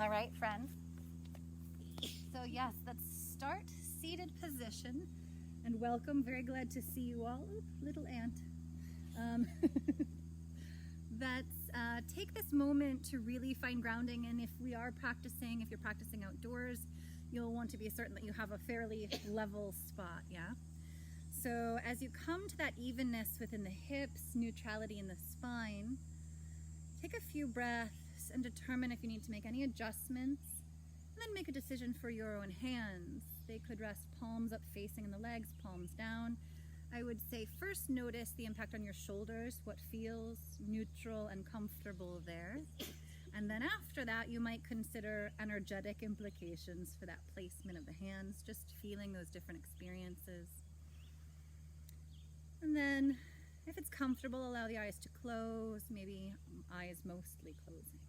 All right, friends. So yes, let's start seated position and welcome. Very glad to see you all. Oop, little ant. Take this moment to really find grounding. And if you're practicing outdoors, you'll want to be certain that you have a fairly level spot, yeah? So as you come to that evenness within the hips, neutrality in the spine, take a few breaths and determine if you need to make any adjustments, and then make a decision for your own hands. They could rest palms up facing in the legs, palms down. I would say first notice the impact on your shoulders, what feels neutral and comfortable there. And then after that, you might consider energetic implications for that placement of the hands, just feeling those different experiences. And then, if it's comfortable, allow the eyes to close, maybe eyes mostly closing.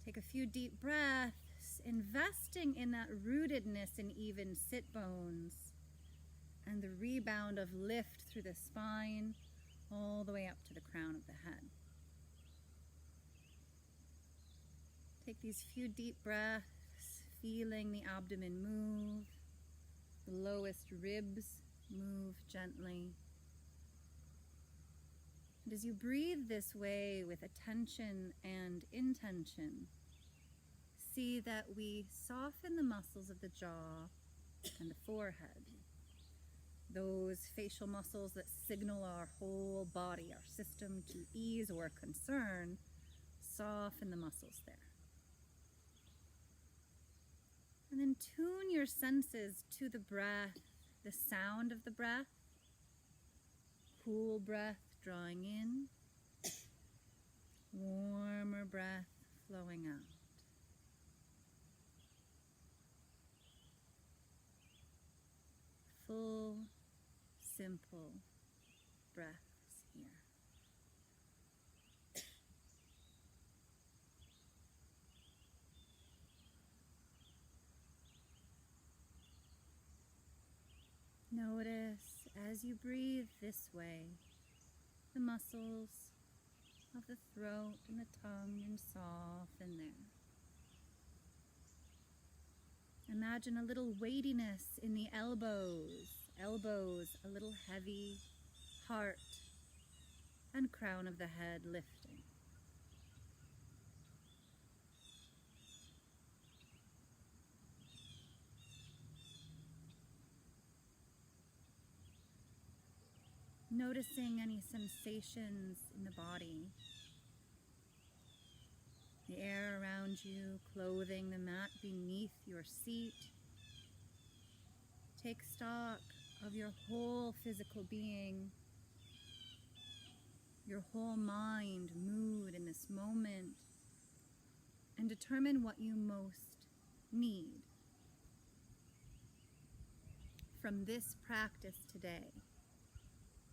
Take a few deep breaths, investing in that rootedness in even sit bones and the rebound of lift through the spine all the way up to the crown of the head. Take these few deep breaths, feeling the abdomen move, the lowest ribs move gently. And as you breathe this way with attention and intention, see that we soften the muscles of the jaw and the forehead. Those facial muscles that signal our whole body, our system to ease or concern, soften the muscles there. And then tune your senses to the breath, the sound of the breath. Cool breath drawing in, warmer breath flowing out. Full, simple breaths here. Notice as you breathe this way, the muscles of the throat and the tongue and soften there. Imagine a little weightiness in the elbows a little heavy, heart and crown of the head lifting. Noticing any sensations in the body. The air around you, clothing the mat beneath your seat. Take stock of your whole physical being, your whole mind, mood in this moment, and determine what you most need from this practice today.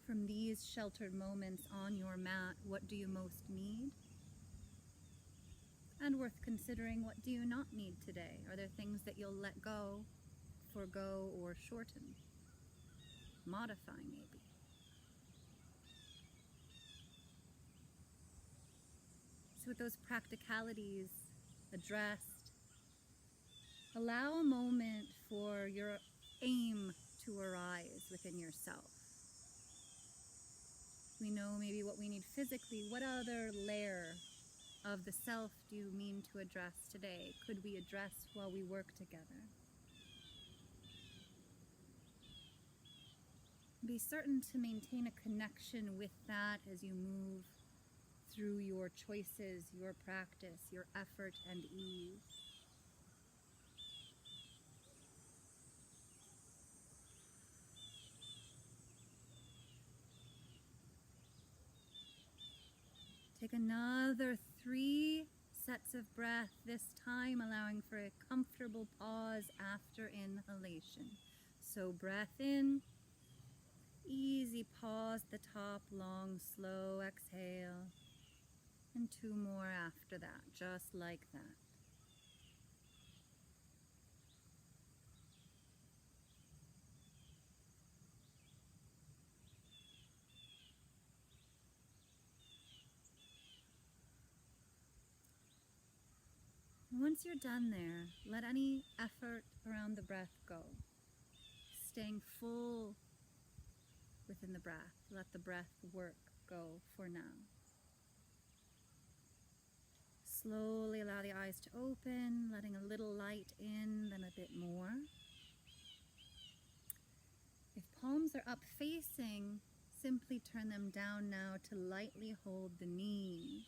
From these sheltered moments on your mat, what do you most need? And worth considering, what do you not need today? Are there things that you'll let go, forgo, or shorten? Modify, maybe. So with those practicalities addressed, allow a moment for your aim to arise within yourself. We know maybe what we need physically. What other layer of the self do you mean to address today? Could we address while we work together? Be certain to maintain a connection with that as you move through your choices, your practice, your effort and ease. Take another 3 sets of breath, this time allowing for a comfortable pause after inhalation. So breath in, easy pause at the top, long, slow exhale, and 2 more after that, just like that. Once you're done there, let any effort around the breath go. Staying full within the breath. Let the breath work go for now. Slowly allow the eyes to open, letting a little light in, then a bit more. If palms are up facing, simply turn them down now to lightly hold the knees.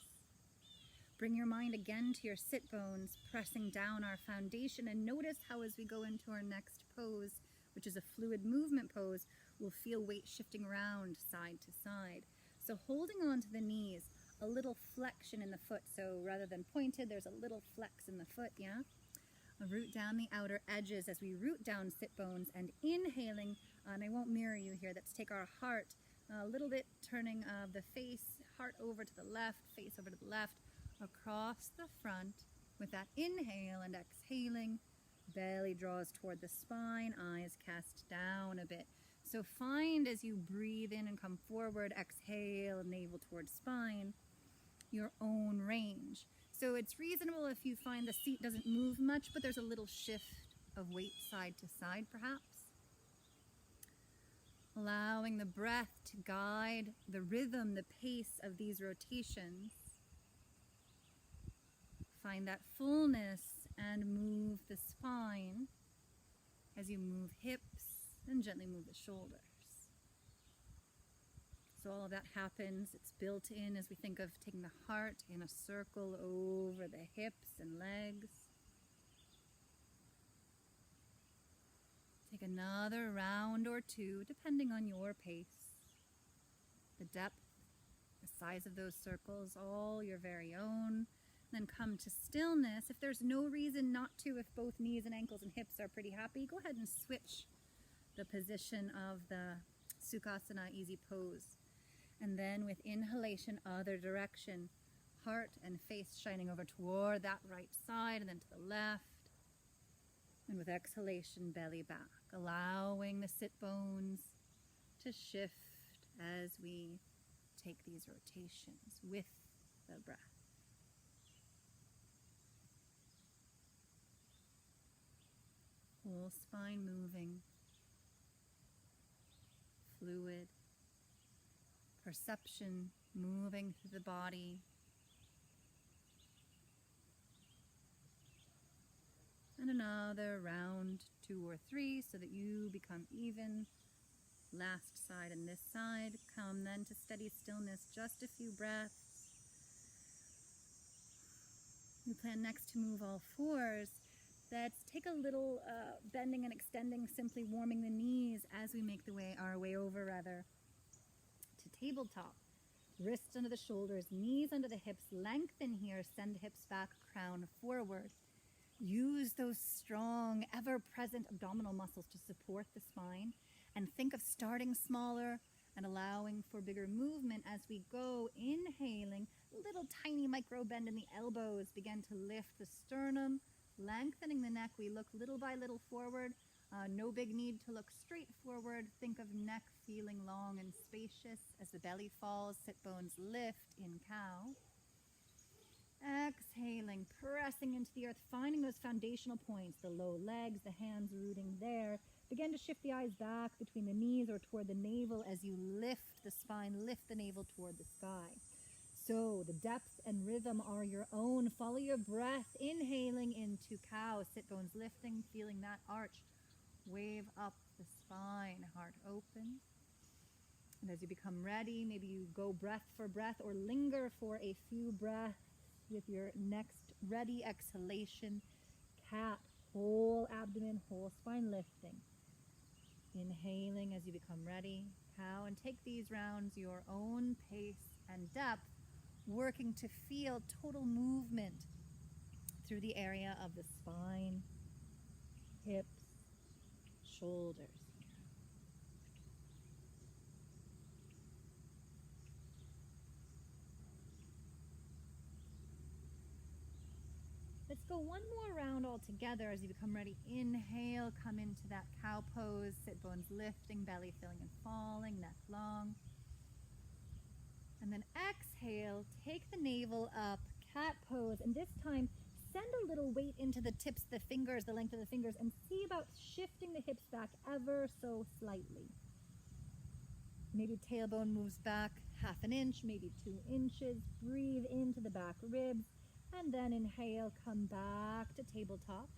Bring your mind again to your sit bones, pressing down our foundation, and notice how as we go into our next pose, which is a fluid movement pose, we'll feel weight shifting around side to side. So holding on to the knees, a little flexion in the foot. So rather than pointed, there's a little flex in the foot, yeah? Root down the outer edges as we root down sit bones, and inhaling, and I won't mirror you here, let's take our heart a little bit, turning the face, heart over to the left, face over to the left, across the front with that inhale, and exhaling, belly draws toward the spine, eyes cast down a bit. So find as you breathe in and come forward, exhale, navel towards spine, your own range. So it's reasonable if you find the seat doesn't move much, but there's a little shift of weight side to side perhaps. Allowing the breath to guide the rhythm, the pace of these rotations. Find that fullness and move the spine as you move hips and gently move the shoulders. So all of that happens, it's built in as we think of taking the heart in a circle over the hips and legs. Take another round or two, depending on your pace. The depth, the size of those circles, all your very own. Then come to stillness. If there's no reason not to, if both knees and ankles and hips are pretty happy, go ahead and switch the position of the Sukhasana easy pose. And then with inhalation, other direction, heart and face shining over toward that right side and then to the left. And with exhalation, belly back, allowing the sit bones to shift as we take these rotations with the breath. Whole spine moving, fluid, perception moving through the body. And another round, 2 or 3, so that you become even. Last side and this side. Come then to steady stillness, just a few breaths. We plan next to move all fours. Let's take a little bending and extending, simply warming the knees as we make our way over to tabletop. Wrists under the shoulders, knees under the hips, lengthen here, send the hips back, crown forward. Use those strong, ever-present abdominal muscles to support the spine, and think of starting smaller and allowing for bigger movement as we go. Inhaling, little tiny micro bend in the elbows, begin to lift the sternum, lengthening the neck. We look little by little forward. No big need to look straight forward. Think of neck feeling long and spacious as the belly falls, sit bones lift in cow. Exhaling, pressing into the earth, finding those foundational points, the low legs, the hands rooting there. Begin to shift the eyes back between the knees or toward the navel as you lift the spine, lift the navel toward the sky. So the depth and rhythm are your own. Follow your breath, inhaling into cow, sit bones lifting, feeling that arch. Wave up the spine, heart open. And as you become ready, maybe you go breath for breath or linger for a few breaths with your next ready exhalation. Cat, whole abdomen, whole spine lifting. Inhaling as you become ready. Cow, and take these rounds your own pace and depth, working to feel total movement through the area of the spine, hips, shoulders. Let's go one more round all together as you become ready. Inhale, come into that cow pose, sit bones lifting, belly filling and falling, neck long. And then exhale, take the navel up, cat pose, and this time send a little weight into the tips, the fingers, the length of the fingers, and see about shifting the hips back ever so slightly. Maybe tailbone moves back 1/2 inch, maybe 2 inches. Breathe into the back ribs, and then inhale, come back to tabletop.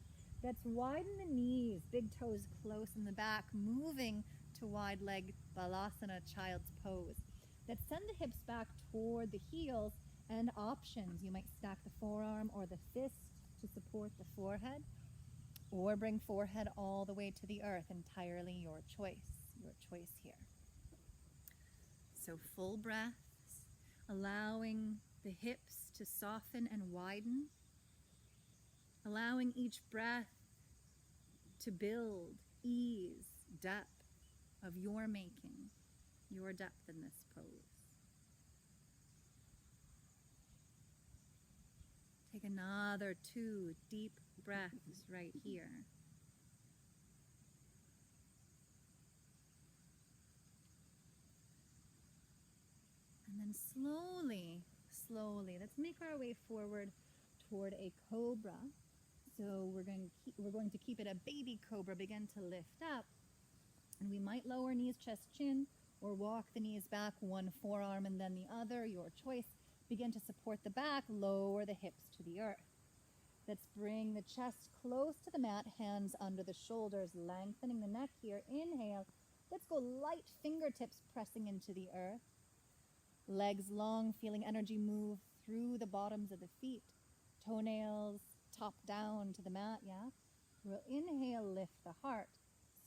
Let's widen the knees, big toes close in the back, moving to wide leg Balasana, child's pose. Let's send the hips back toward the heels, and options. You might stack the forearm or the fist to support the forehead, or bring forehead all the way to the earth. Entirely your choice here. So full breaths, allowing the hips to soften and widen, allowing each breath to build ease, depth of your making, your depth in this pose. Take another 2 deep breaths right here. And then slowly, let's make our way forward toward a cobra. So we're going to keep it a baby cobra. Begin to lift up. And we might lower knees, chest, chin, or walk the knees back, one forearm and then the other, your choice. Begin to support the back, lower the hips to the earth. Let's bring the chest close to the mat, hands under the shoulders, lengthening the neck here. Inhale. Let's go light fingertips pressing into the earth. Legs long, feeling energy move through the bottoms of the feet. Toenails top down to the mat, yeah? We'll inhale, lift the heart.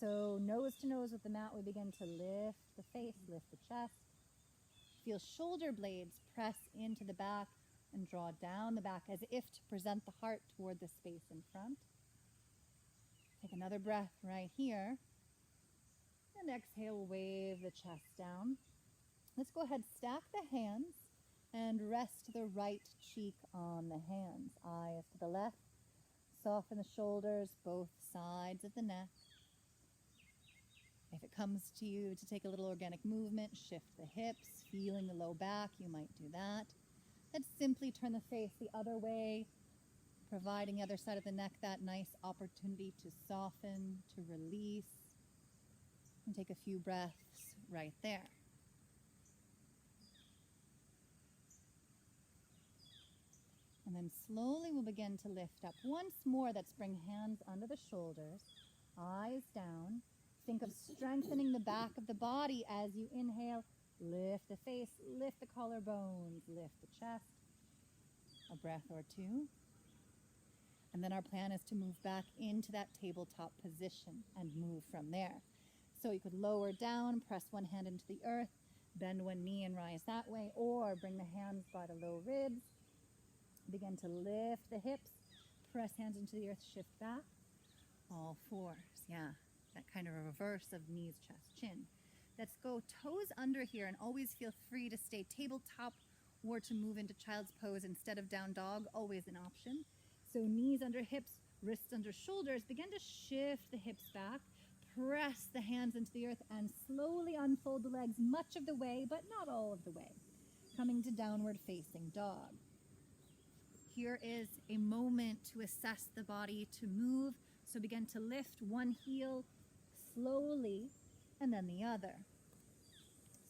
So nose to nose with the mat, we begin to lift the face, lift the chest. Feel shoulder blades press into the back and draw down the back as if to present the heart toward the space in front. Take another breath right here. And exhale, wave the chest down. Let's go ahead, stack the hands and rest the right cheek on the hands. Eyes to the left. Soften the shoulders, both sides of the neck. If it comes to you to take a little organic movement, shift the hips, feeling the low back, you might do that. Let's simply turn the face the other way, providing the other side of the neck that nice opportunity to soften, to release, and take a few breaths right there. And then slowly we'll begin to lift up. Once more, let's bring hands under the shoulders, eyes down. Think of strengthening the back of the body as you inhale. Lift the face, lift the collarbones, lift the chest. A breath or two. And then our plan is to move back into that tabletop position and move from there. So you could lower down, press one hand into the earth, bend one knee and rise that way, or bring the hands by the low ribs. Begin to lift the hips, press hands into the earth, shift back. All fours, yeah. That kind of a reverse of knees, chest, chin. Let's go toes under here and always feel free to stay tabletop or to move into child's pose instead of down dog, always an option. So knees under hips, wrists under shoulders. Begin to shift the hips back, press the hands into the earth and slowly unfold the legs much of the way, but not all of the way. Coming to downward facing dog. Here is a moment to assess the body, to move. So begin to lift one heel slowly and then the other.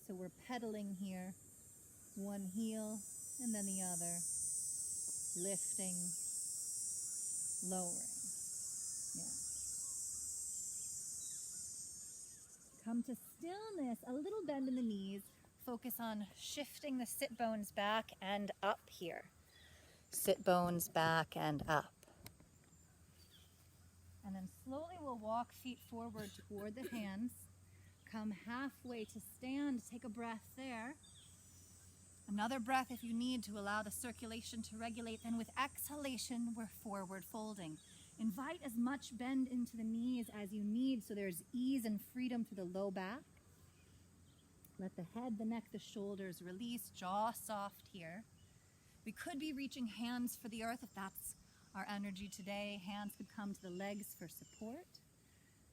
So we're pedaling here, one heel and then the other, lifting, lowering. Yeah. Come to stillness, a little bend in the knees. Focus on shifting the sit bones back and up here. Sit bones back and up. And then slowly we'll walk feet forward toward the hands. Come halfway to stand. Take a breath there. Another breath if you need to allow the circulation to regulate. Then with exhalation, we're forward folding. Invite as much bend into the knees as you need so there's ease and freedom through the low back. Let the head, the neck, the shoulders release. Jaw soft here. We could be reaching hands for the earth if that's our energy today. Hands could come to the legs for support.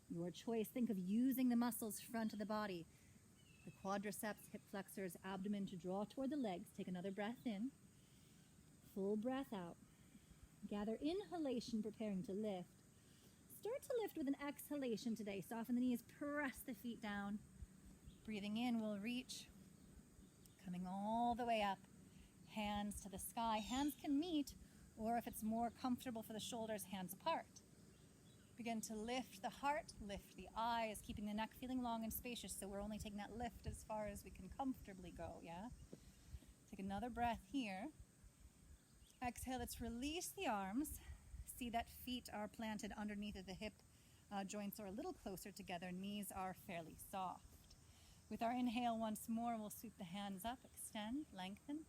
Your choice. Think of using the muscles front of the body. The quadriceps, hip flexors, abdomen to draw toward the legs. Take another breath in. Full breath out. together. Inhalation, preparing to lift. Start to lift with an exhalation today. Soften the knees, press the feet down. Breathing in, we'll reach. Coming all the way up. Hands to the sky. Hands can meet, or if it's more comfortable for the shoulders, hands apart. Begin to lift the heart, lift the eyes, keeping the neck feeling long and spacious, so we're only taking that lift as far as we can comfortably go, yeah? Take another breath here. Exhale, let's release the arms. See that feet are planted underneath of the hip joints are a little closer together, knees are fairly soft. With our inhale once more, we'll sweep the hands up, extend, lengthen.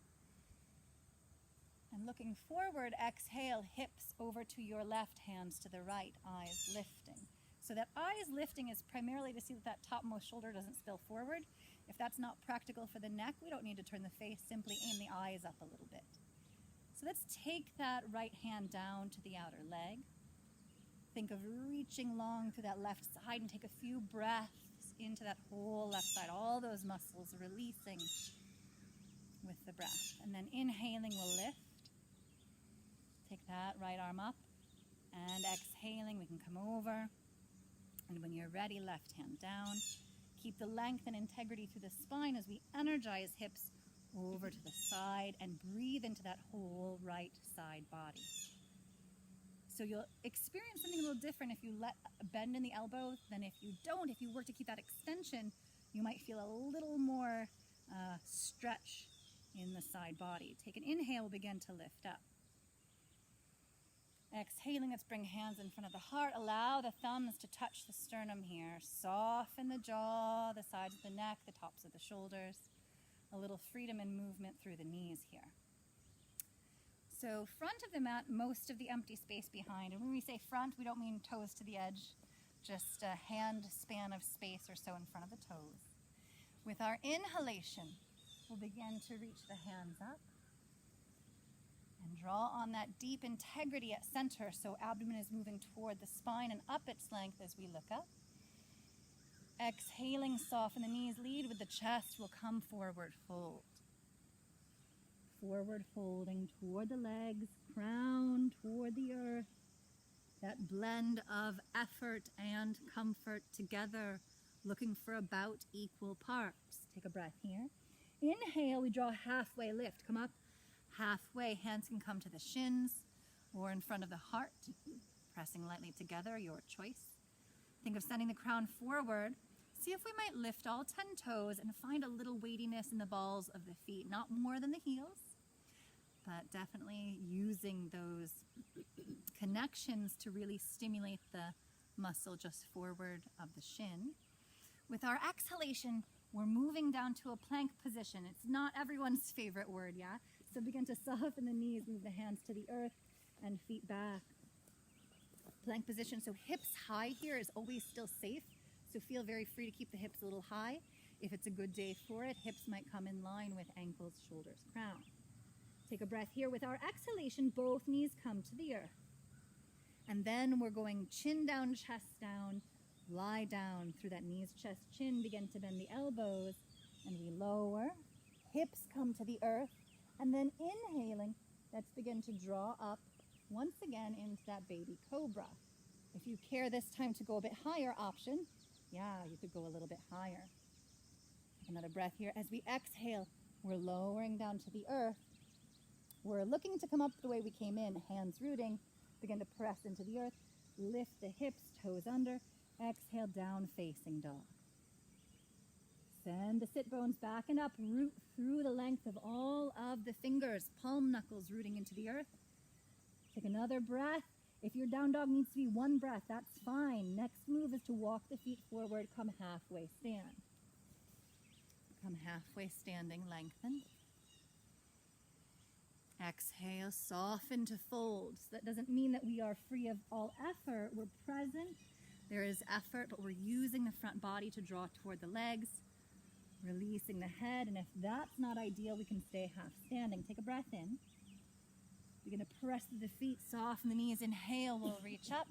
And looking forward, exhale, hips over to your left, hands to the right, eyes lifting. So that eyes lifting is primarily to see that that topmost shoulder doesn't spill forward. If that's not practical for the neck, we don't need to turn the face, simply aim the eyes up a little bit. So let's take that right hand down to the outer leg. Think of reaching long through that left side and take a few breaths into that whole left side, all those muscles releasing with the breath. And then inhaling, we'll lift. Take that right arm up, and exhaling, we can come over. And when you're ready, left hand down. Keep the length and integrity through the spine as we energize hips over to the side and breathe into that whole right side body. So you'll experience something a little different if you let a bend in the elbow than if you don't. If you work to keep that extension, you might feel a little more stretch in the side body. Take an inhale, we'll begin to lift up. Exhaling, let's bring hands in front of the heart. Allow the thumbs to touch the sternum here. Soften the jaw, the sides of the neck, the tops of the shoulders. A little freedom and movement through the knees here. So front of the mat, most of the empty space behind. And when we say front, we don't mean toes to the edge, just a hand span of space or so in front of the toes. With our inhalation, we'll begin to reach the hands up. And draw on that deep integrity at center so abdomen is moving toward the spine and up its length as we look up. Exhaling, soften the knees, lead with the chest, we'll come forward, fold. Forward folding toward the legs, crown toward the earth. That blend of effort and comfort together, looking for about equal parts. Take a breath here. Inhale, we draw halfway lift, come up. Halfway, hands can come to the shins or in front of the heart, pressing lightly together, your choice. Think of sending the crown forward. See if we might lift all 10 toes and find a little weightiness in the balls of the feet, not more than the heels, but definitely using those connections to really stimulate the muscle just forward of the shin. With our exhalation, we're moving down to a plank position. It's not everyone's favorite word, yeah? So begin to soften the knees, move the hands to the earth and feet back. Plank position, so hips high here is always still safe. So feel very free to keep the hips a little high. If it's a good day for it, hips might come in line with ankles, shoulders, crown. Take a breath here. With our exhalation, both knees come to the earth. And then we're going chin down, chest down, lie down through that knees, chest, chin. Begin to bend the elbows and we lower. Hips come to the earth. And then inhaling, let's begin to draw up once again into that baby cobra. If you care this time to go a bit higher, option. Yeah, you could go a little bit higher. Another breath here. As we exhale, we're lowering down to the earth. We're looking to come up the way we came in, hands rooting. Begin to press into the earth. Lift the hips, toes under. Exhale, down facing dog. Send the sit bones back and up, root through the length of all of the fingers, palm knuckles rooting into the earth. Take another breath. If your down dog needs to be one breath, that's fine. Next move is to walk the feet forward, come halfway stand. Come halfway standing, lengthen. Exhale, soften to fold. So that doesn't mean that we are free of all effort. We're present. There is effort, but we're using the front body to draw toward the legs. Releasing the head, and if that's not ideal, we can stay half standing. Take a breath in. Begin to press through the feet, soften the knees. Inhale, we'll reach up.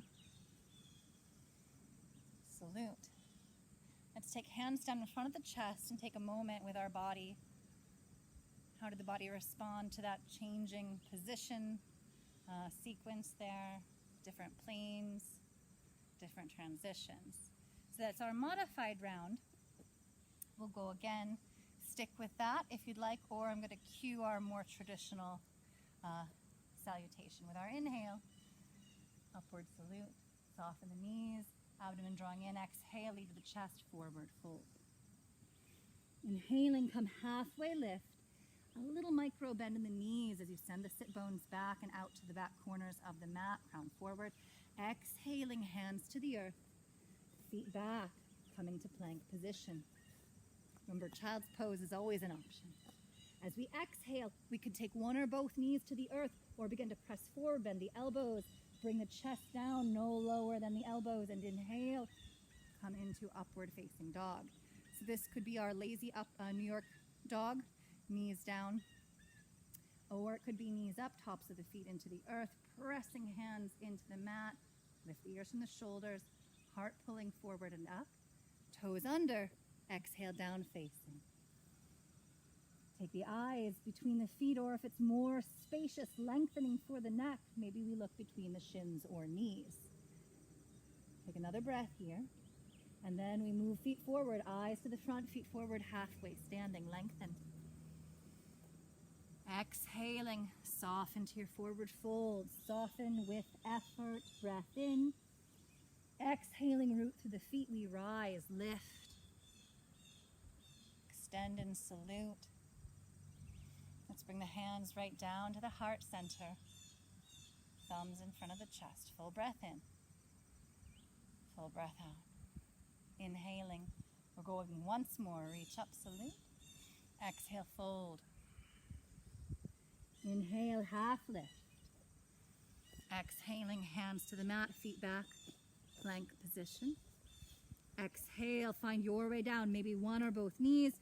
Salute. Let's take hands down in front of the chest and take a moment with our body. How did the body respond to that changing position? sequence there, different planes, different transitions. So that's our modified round. We'll go again, stick with that if you'd like, or I'm going to cue our more traditional salutation with our inhale. Upward salute, soften the knees, abdomen drawing in, exhale, lead to the chest, forward fold. Inhaling, come halfway lift. A little micro bend in the knees as you send the sit bones back and out to the back corners of the mat, crown forward. Exhaling, hands to the earth, feet back, coming to plank position. Remember, child's pose is always an option. As we exhale, we can take one or both knees to the earth or begin to press forward, bend the elbows, bring the chest down, no lower than the elbows, and inhale, come into upward facing dog. So this could be our lazy up New York dog. Knees down, or it could be knees up, tops of the feet into the earth, pressing hands into the mat, lift the ears from the shoulders, heart pulling forward and up, toes under, exhale, down facing. Take the eyes between the feet, or if it's more spacious, lengthening for the neck, maybe we look between the shins or knees. Take another breath here, and then we move feet forward, eyes to the front, feet forward, halfway, standing, lengthened. Exhaling, soften to your forward fold. Soften with effort. Breath in. Exhaling, root through the feet. We rise, lift. Extend and salute. Let's bring the hands right down to the heart center. Thumbs in front of the chest. Full breath in. Full breath out. Inhaling. We're going once more. Reach up, salute. Exhale, fold. Inhale, half lift. Exhaling, hands to the mat, feet back, plank position. Exhale, find your way down, maybe one or both knees,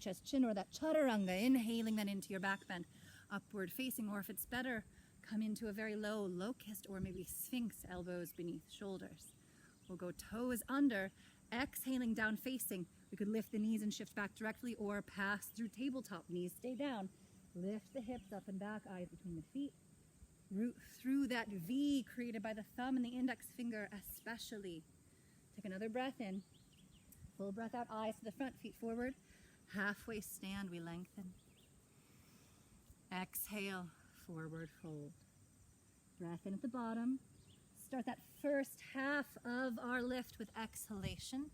chest, chin, or that chaturanga. Inhaling then into your back bend, upward facing, or if it's better, come into a very low locust or maybe sphinx, elbows beneath shoulders. We'll go toes under, exhaling, down facing. We could lift the knees and shift back directly or pass through tabletop, knees stay down. Lift the hips up and back, eyes between the feet. Root through that V created by the thumb and the index finger especially. Take another breath in. Full breath out, eyes to the front, feet forward. Halfway stand, we lengthen. Exhale, forward fold. Breath in at the bottom. Start that first half of our lift with exhalation.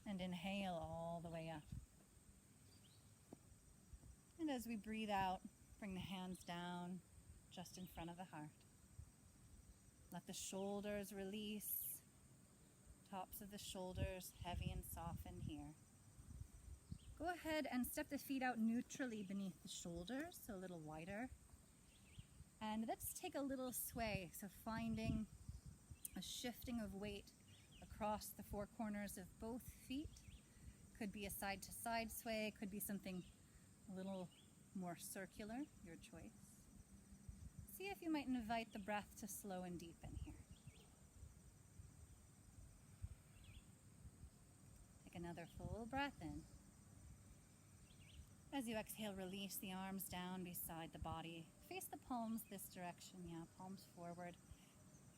And inhale all the way up. And as we breathe out, bring the hands down just in front of the heart. Let the shoulders release. Tops of the shoulders heavy and softened here. Go ahead and step the feet out neutrally beneath the shoulders, so a little wider. And let's take a little sway, so finding a shifting of weight across the four corners of both feet. Could be a side-to-side sway, could be something a little more circular, your choice. See if you might invite the breath to slow and deepen here. Take another full breath in. As you exhale, release the arms down beside the body. Face the palms this direction, palms forward.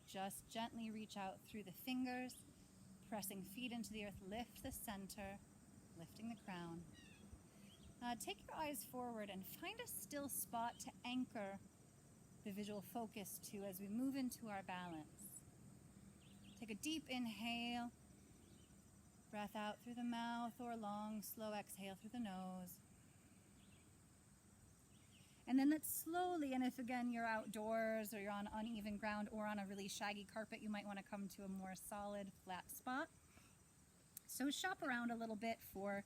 Just gently reach out through the fingers, pressing feet into the earth, lift the center, lifting the crown. Take your eyes forward and find a still spot to anchor the visual focus to as we move into our balance. Take a deep inhale, breath out through the mouth or long, slow exhale through the nose. And then let's slowly, and if again you're outdoors or you're on uneven ground or on a really shaggy carpet, you might want to come to a more solid, flat spot. So shop around a little bit for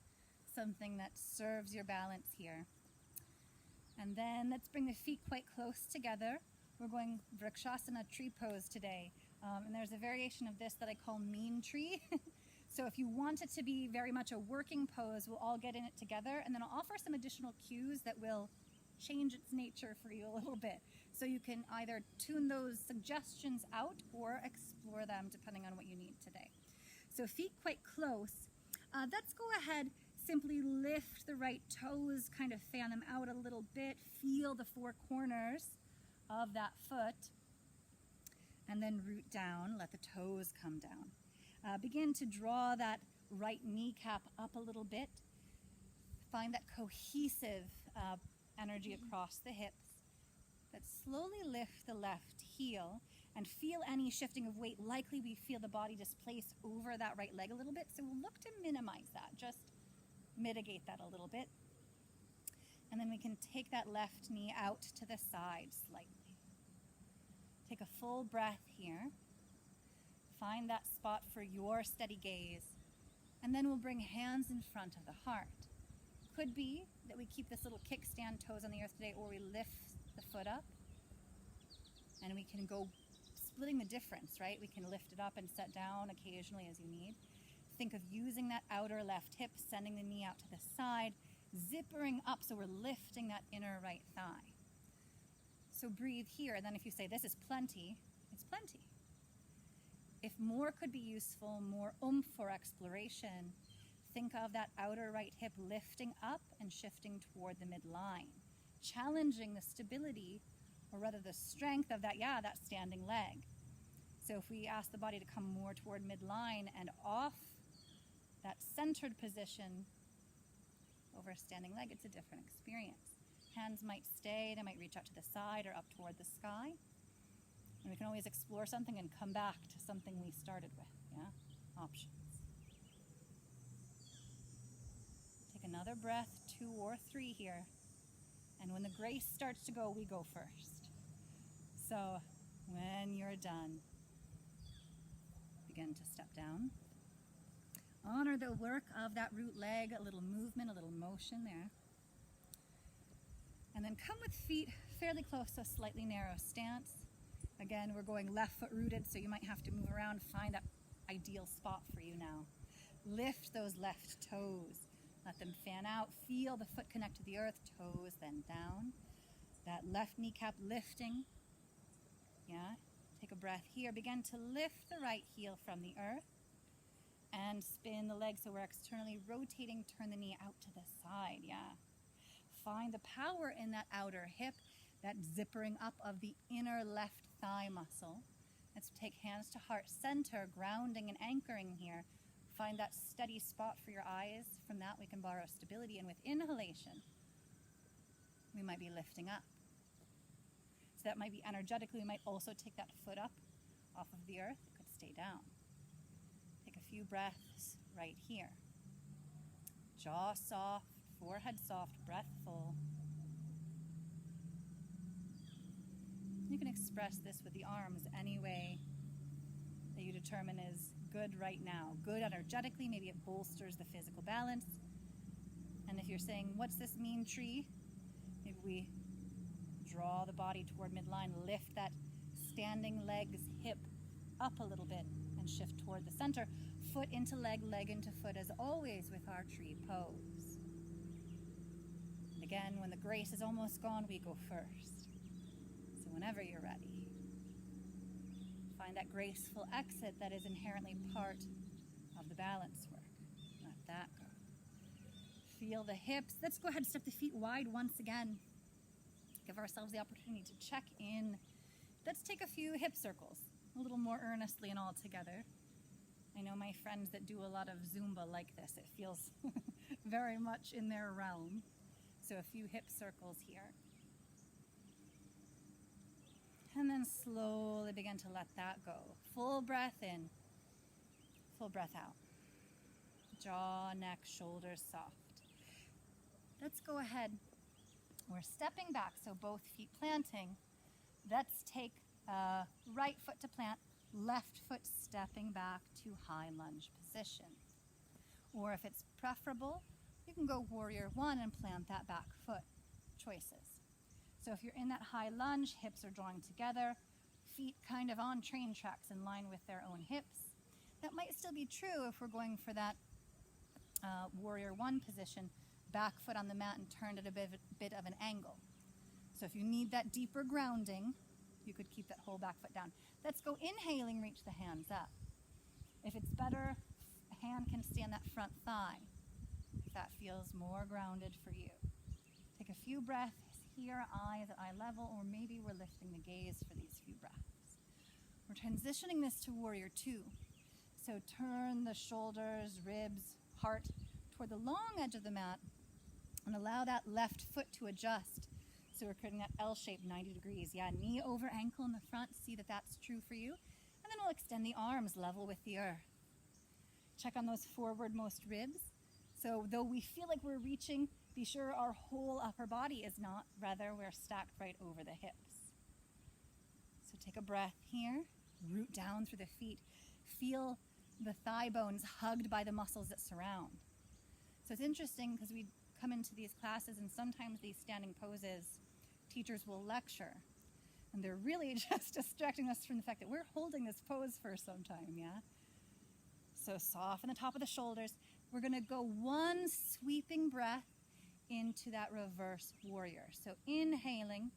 something that serves your balance here. And then let's bring the feet quite close together. We're going Rakshasana tree pose today. And there's a variation of this that I call mean tree. So if you want it to be very much a working pose, we'll all get in it together. And then I'll offer some additional cues that will change its nature for you a little bit. So you can either tune those suggestions out or explore them depending on what you need today. So feet quite close. Let's go ahead. Simply lift the right toes, kind of fan them out a little bit. Feel the four corners of that foot. And then root down, let the toes come down. Begin to draw that right kneecap up a little bit. Find that cohesive energy across the hips. But slowly lift the left heel and feel any shifting of weight. Likely we feel the body displace over that right leg a little bit, so we'll look to minimize that, just mitigate that a little bit. And then we can take that left knee out to the side slightly. Take a full breath here. Find that spot for your steady gaze. And then we'll bring hands in front of the heart. Could be that we keep this little kickstand, toes on the earth today, or we lift the foot up. And we can go splitting the difference, right? We can lift it up and set down occasionally as you need. Think of using that outer left hip, sending the knee out to the side, zippering up so we're lifting that inner right thigh. So breathe here, and then if you say this is plenty, it's plenty. If more could be useful, more oomph for exploration, think of that outer right hip lifting up and shifting toward the midline, challenging the stability, or rather the strength of that standing leg. So if we ask the body to come more toward midline and off that centered position over a standing leg, it's a different experience. Hands might stay, they might reach out to the side or up toward the sky. And we can always explore something and come back to something we started with, options. Take another breath, 2 or 3 here. And when the grace starts to go, we go first. So when you're done, begin to step down. Honor the work of that root leg, a little movement, a little motion there. And then come with feet fairly close to a slightly narrow stance. Again, we're going left foot rooted, so you might have to move around, find that ideal spot for you now. Lift those left toes. Let them fan out. Feel the foot connect to the earth, toes then down. That left kneecap lifting. Take a breath here. Begin to lift the right heel from the earth and spin the leg so we're externally rotating. Turn the knee out to the side. Find the power in that outer hip, that zippering up of the inner left thigh muscle. Let's take hands to heart center, grounding and anchoring here. Find that steady spot for your eyes. From that we can borrow stability, and with inhalation we might be lifting up. So that might be energetically. We might also take that foot up off of the earth. It could stay down. Take a few breaths right here. Jaw soft, forehead soft, breath full. You can express this with the arms any way that you determine is good right now. Good energetically, maybe it bolsters the physical balance. And if you're saying, what's this mean, tree? Maybe we draw the body toward midline, lift that standing leg's hip up a little bit and shift toward the center. Foot into leg, leg into foot, as always with our tree pose. And again, when the grace is almost gone, we go first. So whenever you're ready, find that graceful exit that is inherently part of the balance work. Let that go. Feel the hips. Let's go ahead and step the feet wide once again. Give ourselves the opportunity to check in. Let's take a few hip circles, a little more earnestly and all together. I know my friends that do a lot of Zumba like this. It feels very much in their realm. So a few hip circles here. And then slowly begin to let that go. Full breath in, full breath out. Jaw, neck, shoulders soft. Let's go ahead. We're stepping back, so both feet planting. Let's take right foot to plant, left foot stepping back to high lunge position. Or if it's preferable, you can go warrior one and plant that back foot. Choices. So if you're in that high lunge, hips are drawing together, feet kind of on train tracks in line with their own hips. That might still be true if we're going for that warrior one position, back foot on the mat and turned at a bit of an angle. So if you need that deeper grounding, you could keep that whole back foot down. Let's go inhaling, reach the hands up. If it's better, a hand can stay on that front thigh, if that feels more grounded for you. Take a few breaths here, eyes at eye level, or maybe we're lifting the gaze for these few breaths. We're transitioning this to warrior two. So turn the shoulders, ribs, heart toward the long edge of the mat and allow that left foot to adjust. So we're creating that L shape, 90 degrees. Yeah, knee over ankle in the front. See that that's true for you. And then we'll extend the arms level with the earth. Check on those forwardmost ribs. So though we feel like we're reaching, be sure our whole upper body is not. Rather, we're stacked right over the hips. So take a breath here. Root down through the feet. Feel the thigh bones hugged by the muscles that surround. So it's interesting because we come into these classes and sometimes these standing poses, teachers will lecture. And they're really just distracting us from the fact that we're holding this pose for some time, yeah? So soften the top of the shoulders. We're going to go one sweeping breath into that reverse warrior. So inhaling,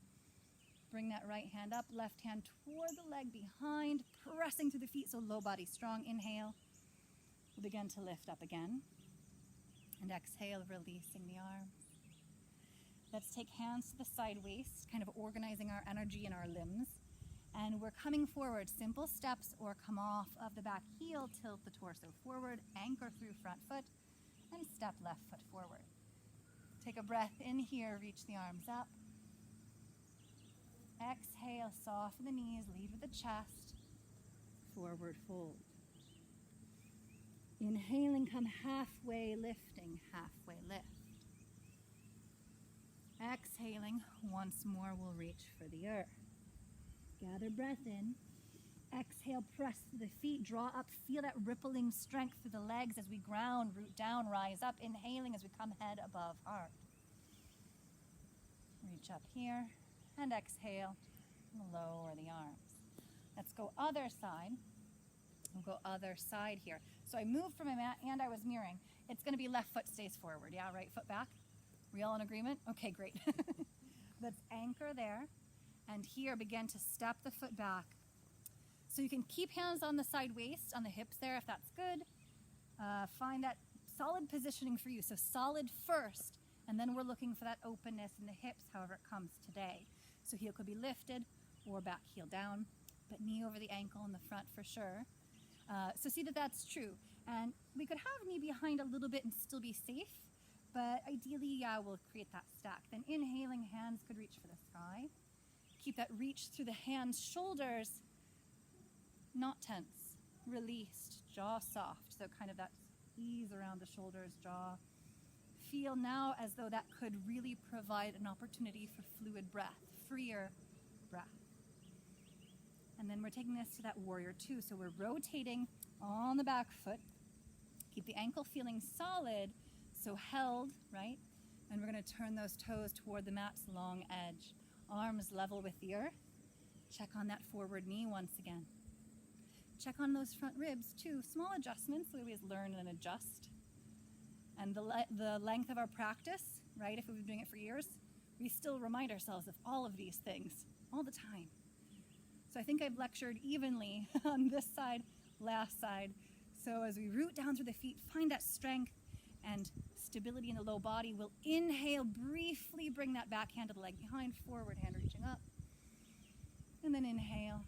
bring that right hand up, left hand toward the leg behind, pressing through the feet so low body strong. Inhale. We'll begin to lift up again. And exhale, releasing the arms. Let's take hands to the side waist, kind of organizing our energy in our limbs. And we're coming forward, simple steps, or come off of the back heel, tilt the torso forward, anchor through front foot, and step left foot forward. Take a breath in here, reach the arms up. Exhale, soften the knees, lead with the chest, forward fold. Inhaling, come halfway, lifting, halfway lift. Exhaling, once more we'll reach for the earth. Gather breath in. Exhale, press through the feet, draw up, feel that rippling strength through the legs as we ground, root down, rise up. Inhaling as we come head above heart. Reach up here and exhale, lower the arms. Let's go other side. We'll go other side here. So I moved from my mat and I was mirroring. It's going to be left foot stays forward. Yeah, right foot back. We all in agreement? Okay, great. Let's anchor there. And here begin to step the foot back. So you can keep hands on the side waist, on the hips there if that's good. Find that solid positioning for you. So solid first, and then we're looking for that openness in the hips, however it comes today. So heel could be lifted or back heel down, but knee over the ankle in the front for sure. So see that that's true. And we could have knee behind a little bit and still be safe, but ideally, yeah, we'll create that stack. Then inhaling, hands could reach for the sky. Keep that reach through the hands, shoulders, not tense, released, jaw soft. So kind of that ease around the shoulders, jaw. Feel now as though that could really provide an opportunity for fluid breath, freer breath. And then we're taking this to that warrior two. So we're rotating on the back foot. Keep the ankle feeling solid, so held, right? And we're going to turn those toes toward the mat's long edge. Arms level with the earth. Check on that forward knee once again. Check on those front ribs too. Small adjustments, we always learn and adjust. And the length of our practice, right, if we've been doing it for years, we still remind ourselves of all of these things all the time. So I think I've lectured evenly on this side, last side. So as we root down through the feet, find that strength and stability in the low body. We'll inhale, briefly bring that back hand to the leg behind, forward hand reaching up. And then inhale,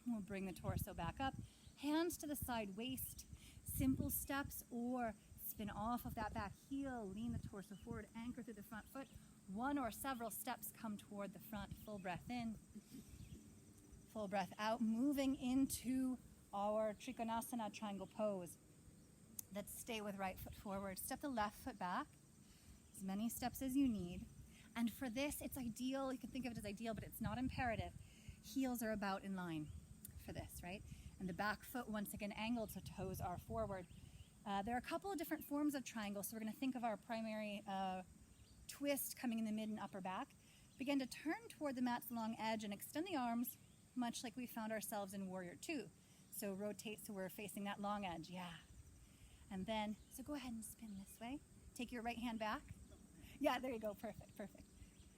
we'll bring the torso back up. Hands to the side waist, simple steps, or spin off of that back heel, lean the torso forward, anchor through the front foot. One or several steps come toward the front. Full breath in, full breath out, moving into our Trikonasana triangle pose. Let's stay with right foot forward. Step the left foot back, as many steps as you need. And for this, it's ideal. You can think of it as ideal, but it's not imperative. Heels are about in line for this, right? And the back foot, once again, angled, so toes are forward. There are a couple of different forms of triangle, so we're going to think of our primary twist coming in the mid and upper back. Begin to turn toward the mat's long edge and extend the arms, much like we found ourselves in Warrior Two. So rotate so we're facing that long edge, yeah. And then, so go ahead and spin this way. Take your right hand back. Yeah, there you go, perfect, perfect.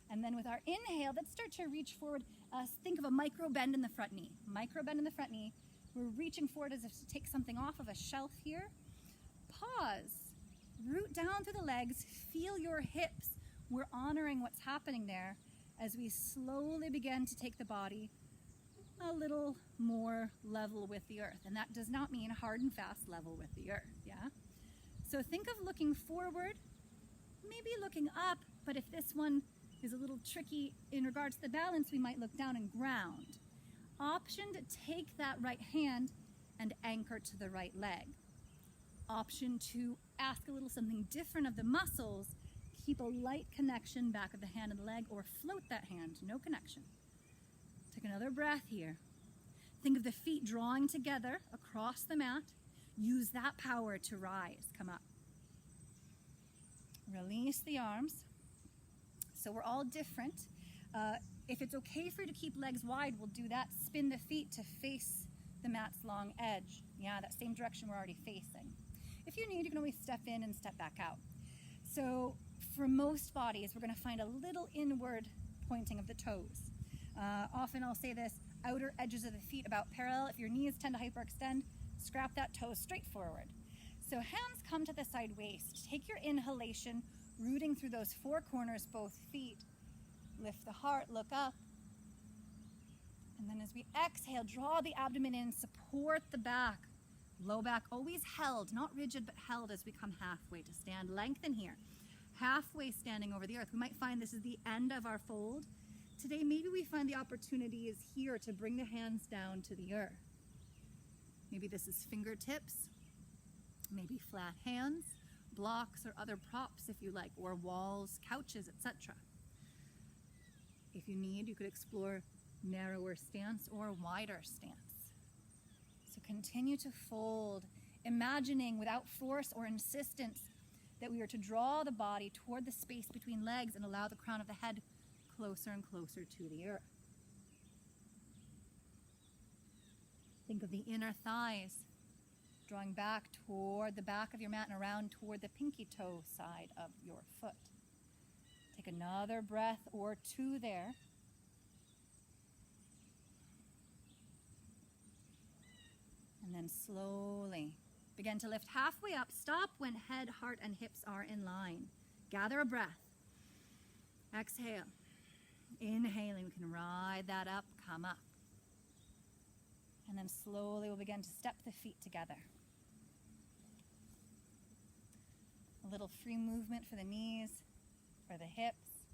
And then with our inhale, let's start to reach forward. Think of a micro bend in the front knee. Micro bend in the front knee. We're reaching forward as if to take something off of a shelf here. Pause. Root down through the legs. Feel your hips. We're honoring what's happening there as we slowly begin to take the body a little more level with the earth. And that does not mean hard and fast level with the earth, yeah? So think of looking forward, maybe looking up, but if this one is a little tricky in regards to the balance, we might look down and ground. Option to take that right hand and anchor to the right leg. Option to ask a little something different of the muscles, keep a light connection back of the hand and the leg, or float that hand, no connection. Take another breath here. Think of the feet drawing together across the mat. Use that power to rise, come up. Release the arms. So we're all different. If it's okay for you to keep legs wide, we'll do that. Spin the feet to face the mat's long edge. Yeah, that same direction we're already facing. If you need, you can always step in and step back out. So for most bodies, we're going to find a little inward pointing of the toes. Often I'll say this, outer edges of the feet about parallel. If your knees tend to hyperextend, scrap that toe straight forward. So hands come to the side waist. Take your inhalation, rooting through those four corners, both feet. Lift the heart, look up. And then as we exhale, draw the abdomen in, support the back. Low back always held, not rigid, but held as we come halfway to stand. Lengthen here. Halfway standing over the earth. We might find this is the end of our fold. Today, maybe we find the opportunity is here to bring the hands down to the earth. Maybe this is fingertips, maybe flat hands, blocks or other props if you like, or walls, couches, etc. If you need, you could explore narrower stance or wider stance. So continue to fold, imagining without force or insistence that we are to draw the body toward the space between legs and allow the crown of the head closer and closer to the earth. Think of the inner thighs, drawing back toward the back of your mat and around toward the pinky toe side of your foot. Take another breath or two there. And then slowly begin to lift halfway up. Stop when head, heart, and hips are in line. Gather a breath. Exhale. Inhaling, we can ride that up, come up. And then slowly we'll begin to step the feet together. A little free movement for the knees, for the hips.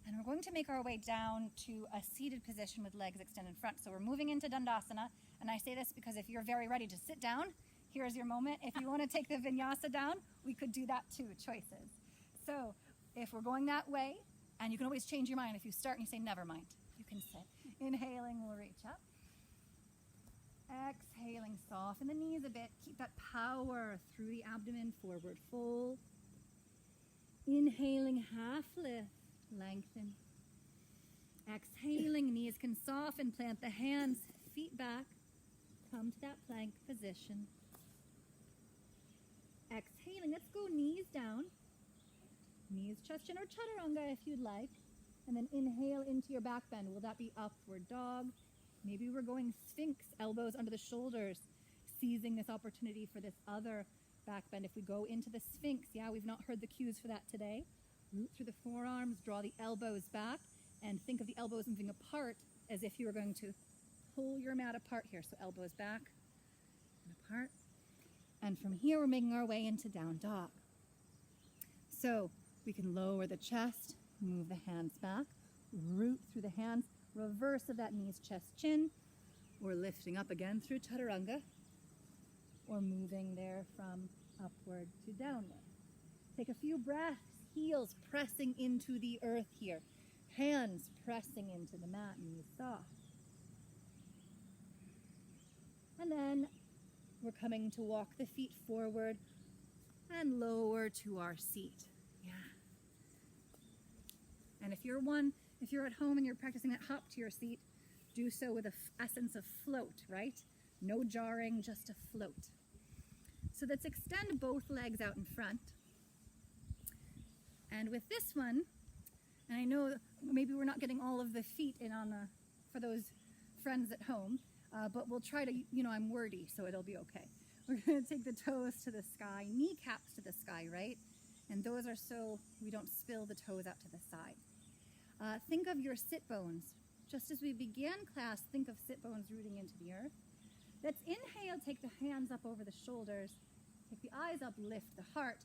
And we're going to make our way down to a seated position with legs extended in front. So we're moving into Dandasana. And I say this because if you're very ready to sit down, here's your moment. If you want to take the vinyasa down, we could do that too, choices. So if we're going that way, and you can always change your mind. If you start and you say, never mind, you can sit. Inhaling, we'll reach up. Exhaling, soften the knees a bit. Keep that power through the abdomen, forward fold. Inhaling, half lift, lengthen. Exhaling, knees can soften, plant the hands, feet back. Come to that plank position. Exhaling, let's go knees down. Knees, chest, chin, or chaturanga if you'd like. And then inhale into your back bend. Will that be upward dog? Maybe we're going Sphinx, elbows under the shoulders, seizing this opportunity for this other back bend. If we go into the Sphinx, yeah, we've not heard the cues for that today. Root through the forearms, draw the elbows back, and think of the elbows moving apart as if you were going to pull your mat apart here. So elbows back and apart. And from here, we're making our way into down dog. So we can lower the chest, move the hands back, root through the hands, reverse of that knees, chest, chin, or lifting up again through chaturanga, or moving there from upward to downward. Take a few breaths, heels pressing into the earth here, hands pressing into the mat, knees soft. And then we're coming to walk the feet forward and lower to our seat. Yeah. And if you're at home and you're practicing that hop to your seat, do so with an essence of float, right? No jarring, just a float. So let's extend both legs out in front. And with this one, and I know maybe we're not getting all of the feet in for those friends at home, but we'll try to, I'm wordy, so it'll be okay. We're going to take the toes to the sky, kneecaps to the sky, right? And those are so we don't spill the toes out to the side. Think of your sit bones Just as we began class, think of sit bones rooting into the earth. Let's inhale, take the hands up over the shoulders, take the eyes up, lift the heart.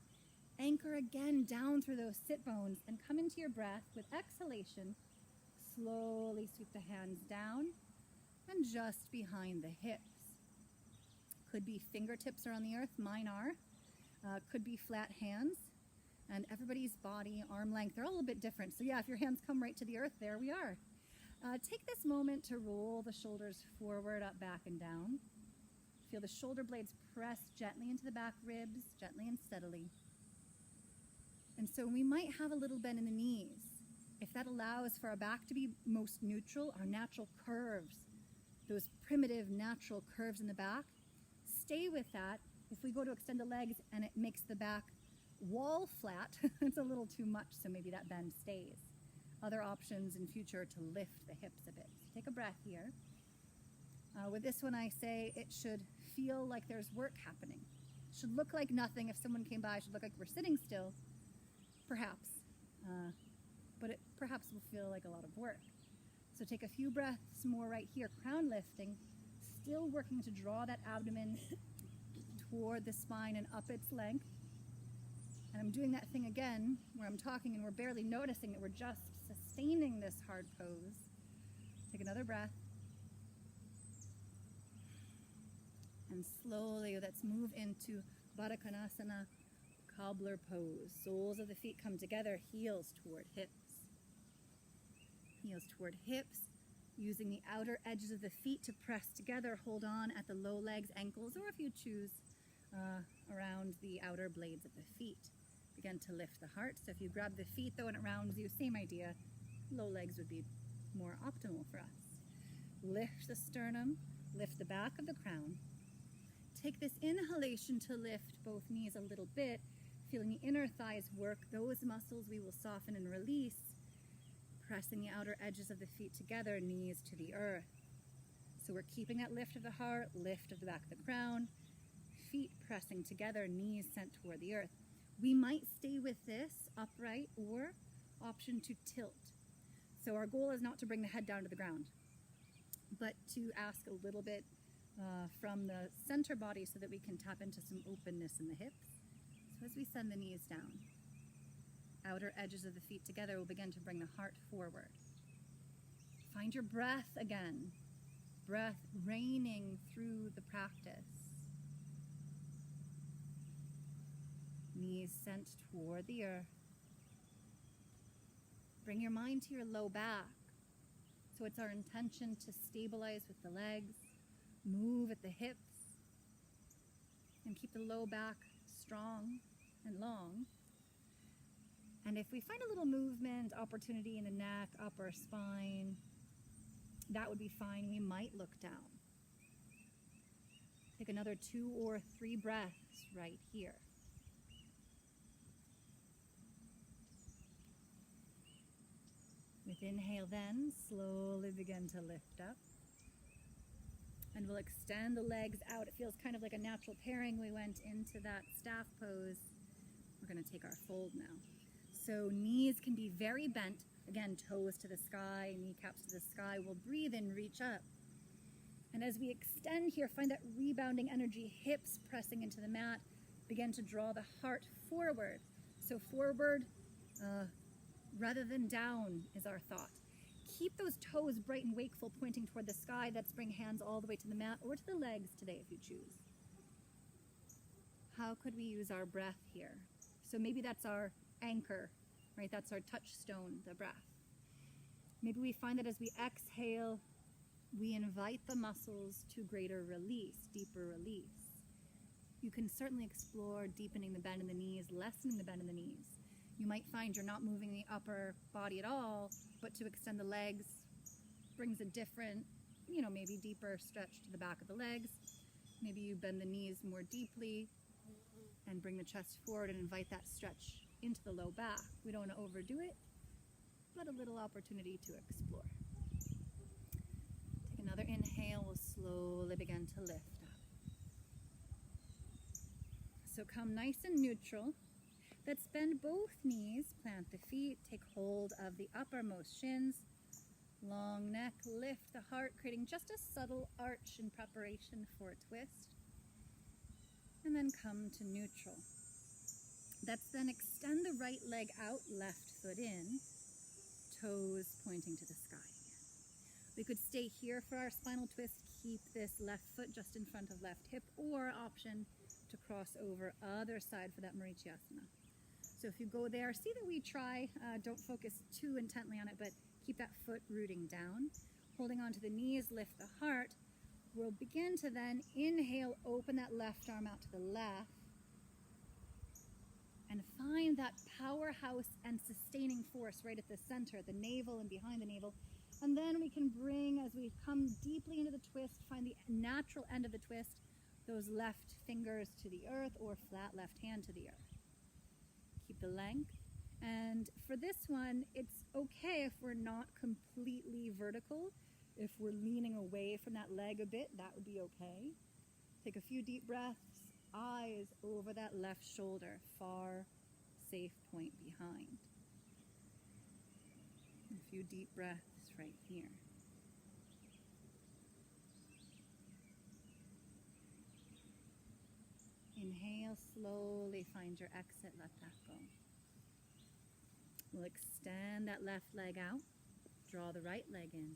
Anchor again down through those sit bones and come into your breath with exhalation. Slowly sweep the hands down and just behind the hips. Could be fingertips are on the earth, mine are. Could be flat hands. And everybody's body, arm length, they're all a little bit different. So yeah, if your hands come right to the earth, there we are. Take this moment to roll the shoulders forward, up, back, and down. Feel the shoulder blades press gently into the back ribs, gently and steadily. And so we might have a little bend in the knees. If that allows for our back to be most neutral, our natural curves, those primitive natural curves in the back, stay with that. If we go to extend the legs and it makes the back wall flat, it's a little too much, so maybe that bend stays. Other options in future to lift the hips a bit. So take a breath here. With this one I say it should feel like there's work happening. It should look like nothing. If someone came by, it should look like we're sitting still. Perhaps, but it perhaps will feel like a lot of work. So take a few breaths more right here, crown lifting, still working to draw that abdomen toward the spine and up its length. And I'm doing that thing again where I'm talking and we're barely noticing that we're just sustaining this hard pose. Take another breath. And slowly let's move into Balasana, Cobbler Pose. Soles of the feet come together, heels toward hips. Heels toward hips, using the outer edges of the feet to press together. Hold on at the low legs, ankles, or if you choose, around the outer blades of the feet. Begin to lift the heart. So if you grab the feet though and it rounds you, same idea. Low legs would be more optimal for us. Lift the sternum, lift the back of the crown. Take this inhalation to lift both knees a little bit. Feeling the inner thighs work, those muscles we will soften and release, pressing the outer edges of the feet together, knees to the earth. So we're keeping that lift of the heart, lift of the back of the crown, feet pressing together, knees sent toward the earth. We might stay with this upright or option to tilt. So our goal is not to bring the head down to the ground, but to ask a little bit from the center body so that we can tap into some openness in the hips. So as we send the knees down, outer edges of the feet together will begin to bring the heart forward. Find your breath again. Breath reigning through the practice. Knees sent toward the earth. Bring your mind to your low back. So it's our intention to stabilize with the legs, move at the hips, and keep the low back strong and long. And if we find a little movement, opportunity in the neck, upper spine, that would be fine. We might look down. Take another 2 or 3 breaths right here. With inhale then, slowly begin to lift up. And we'll extend the legs out. It feels kind of like a natural pairing. We went into that staff pose. We're going to take our fold now. So knees can be very bent. Again, toes to the sky, kneecaps to the sky. We'll breathe in, reach up. And as we extend here, find that rebounding energy, hips pressing into the mat. Begin to draw the heart forward. So forward rather than down is our thought. Keep those toes bright and wakeful, pointing toward the sky. Let's bring hands all the way to the mat or to the legs today if you choose. How could we use our breath here? So maybe that's our anchor, right? That's our touchstone, the breath. Maybe we find that as we exhale, we invite the muscles to greater release, deeper release. You can certainly explore deepening the bend in the knees, lessening the bend in the knees. You might find you're not moving the upper body at all, but to extend the legs brings a different, maybe deeper stretch to the back of the legs. Maybe you bend the knees more deeply and bring the chest forward and invite that stretch into the low back. We don't want to overdo it, but a little opportunity to explore. Take another inhale. We'll slowly begin to lift up. So come nice and neutral. Let's bend both knees, plant the feet, take hold of the uppermost shins, Long neck, lift the heart, creating just a subtle arch in preparation for a twist. And then come to neutral. Let's then extend the right leg out, left foot in, toes pointing to the sky. We could stay here for our spinal twist, keep this left foot just in front of left hip, or option to cross over other side for that Marichyasana. So if you go there, see that we try, don't focus too intently on it, but keep that foot rooting down. Holding onto the knees, lift the heart. We'll begin to then inhale, open that left arm out to the left, and find that powerhouse and sustaining force right at the center, the navel and behind the navel. And then we can bring, as we come deeply into the twist, find the natural end of the twist, those left fingers to the earth or flat left hand to the earth. Keep the length. And for this one, it's okay if we're not completely vertical. If we're leaning away from that leg a bit, that would be okay. Take a few deep breaths, eyes over that left shoulder, far, safe point behind. A few deep breaths right here. Inhale, slowly find your exit, let that go. We'll extend that left leg out, draw the right leg in.